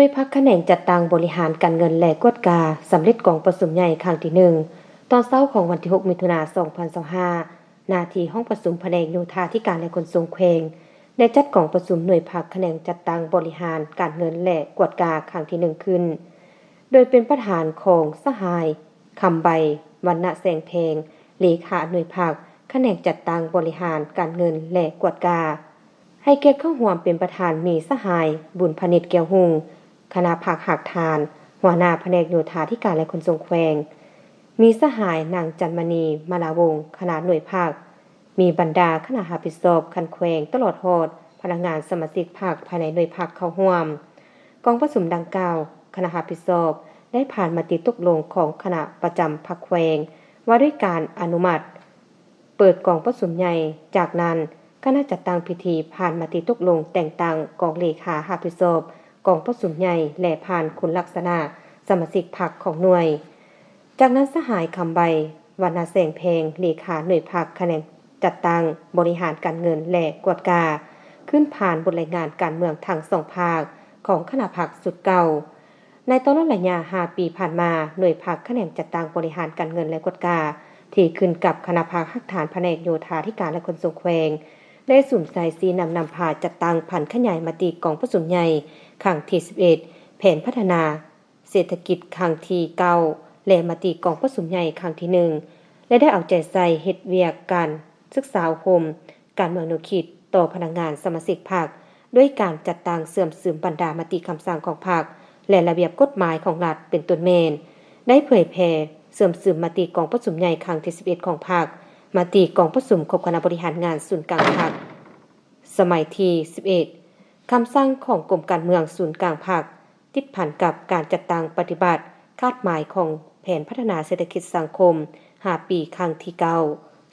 น่วยพักแขนงจัดตั้งบริหารการเงินและกวดกาสำเร็จกองประชุมใหญ่ครั้งที่1ตอนเช้าของวันที่6มิถุนายน2025นาทีห้องประชุมแผนกโยธาธิการและขนส่งแขวงได้จัดกองประชุมหน่วยพักแขนงจัดตั้งบริหารการเงินและกวดกาครั้งที่1ขึ้นโดยเป็นประธานของสหายคำใบวรรณะแสงเพลงเลขาหน่วยพักแขนงจัดตั้งบริหารการเงินและกวดกาให้เกียรติเข้าร่วมเป็นประธานมีสหายบุญพนิชแก้วหุงคณะผักหักทานหัวหน้าแผนกโยธาธิการและขนส่งแขวงมีสหายนางจันมณีมาลาวงศ์คณะหน่วยภาคมีบรรดาคณะรับผิดชอบคันแขวงตลอดฮอดพนักงานสมาชิกภาคภายในหน่วยภาคเข้าร่วมกองประชุมดังกล่าวคณะรับผิดชอบได้ผ่านมติตกลงของคณะประจำภาคแขวงว่าด้วยการอนุมัติเปิดกองประชุมใหญ่จากนั้นคณะจัดตั้งพิธีผ่านมติตกลงแต่งตั้งกองเลขารับผิดชอบกองประชุมใหญ่และผ่านคุณลักษณะสมาชิกพรรคของหน่วยจากนั้นสหายคำใบวรรณะแสงเพลงเลขาหน่วยพรรคแขนงจัดตั้งบริหารการเงินและกวดกาขึ้นผ่านบทรายงานการเมืองทั้ง2ภาคของคณะพรรคสุดเก่าในตลอดระยะ5ปีผ่านมาหน่วยพรรคแขนงจัดตั้งบริหารการเงินและกวดกาที่ขึ้นกับคณะพรรคหักฐานแผนกโยธาธิการและขนส่งแขวงได้สุ่มใส่ซีนำพาจัดตั้งผันขยายมติกองประชุมใหญ่ครั้งที่11แผนพัฒนาเศรษฐกิจครั้งที่9และมติกองประชุมใหญ่ครั้งที่1และได้เอาใจใส่เฮ็ดเวียกการศึกษาคมการเมืองแนวคิดต่อพนักงานสมาชิกพรรคด้วยการจัดตั้งเสื่อมสืบบรรดามติคำสั่งของพรรคและระเบียบกฎหมายของรัฐเป็นต้นเมนได้เผยแพร่เสื่อมสืบมติกองประชุมใหญ่ครั้งที่11ของพรรคมติกองประชุมคณะคณะบริหารงานศูนย์กลางพรรคสมัยที่11คำสั่งของกรมการเมืองศูนย์กลางพรรคติดพันกับการจัดตั้งปฏิบัติคาดหมายของแผนพัฒนาเศรษฐกิจสังคม5ปีครั้งที่9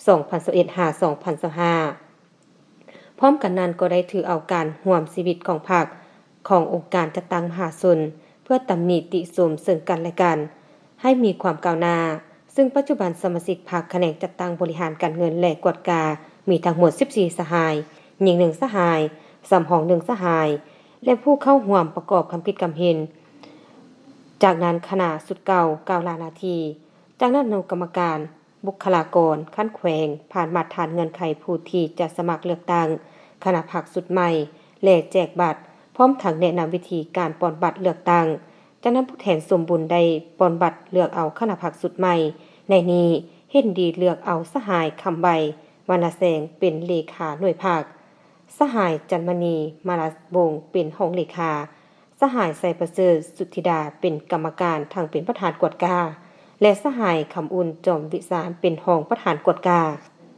2021-2025พร้อมกันนั้นก็ได้ถือเอาการร่วมชีวิตของพรรคขององค์การจัดตั้งมหาชนเพื่อตำหนิติชมซึ่งกันและกันให้มีความก้าวหน้าซึ่งปัจจุบันสมาชิกพรรคแขนงจัดตั้งบริหารการเงินและกวดกามีทั้งหมด14สหายหญิง1สหายสำหอง1สหายและผู้เข้าร่วมประกอบความคิดความเห็นจากนั้นคณะสุดเก่า9 นาทีจากนั้นกรรมการบุคลากรขั้นแขวงผ่านมาตรฐานเงื่อนไขผู้ที่จะสมัครเลือกตั้งคณะพรรคสุดใหม่และแจกบัตรพร้อมทั้งแนะนำวิธีการปอนบัตรเลือกตั้งจากนั้นผู้แทนสมบูรณ์ได้ปอนบัตรเลือกเอาคณะพรรคสุดใหม่ในนี้เห็นดีเลือกเอาสหายคำใบวรรณแสงเป็นเลขาหน่วยพรรคสหายจันมณีมาลาวงศ์เป็นห้องเลขาสหายไซประเสริฐสุทธิดาเป็นกรรมการทางเป็นประธานกวดกาและสหายคำอุ่นจอมวิสารเป็นห้องประธานกวดกา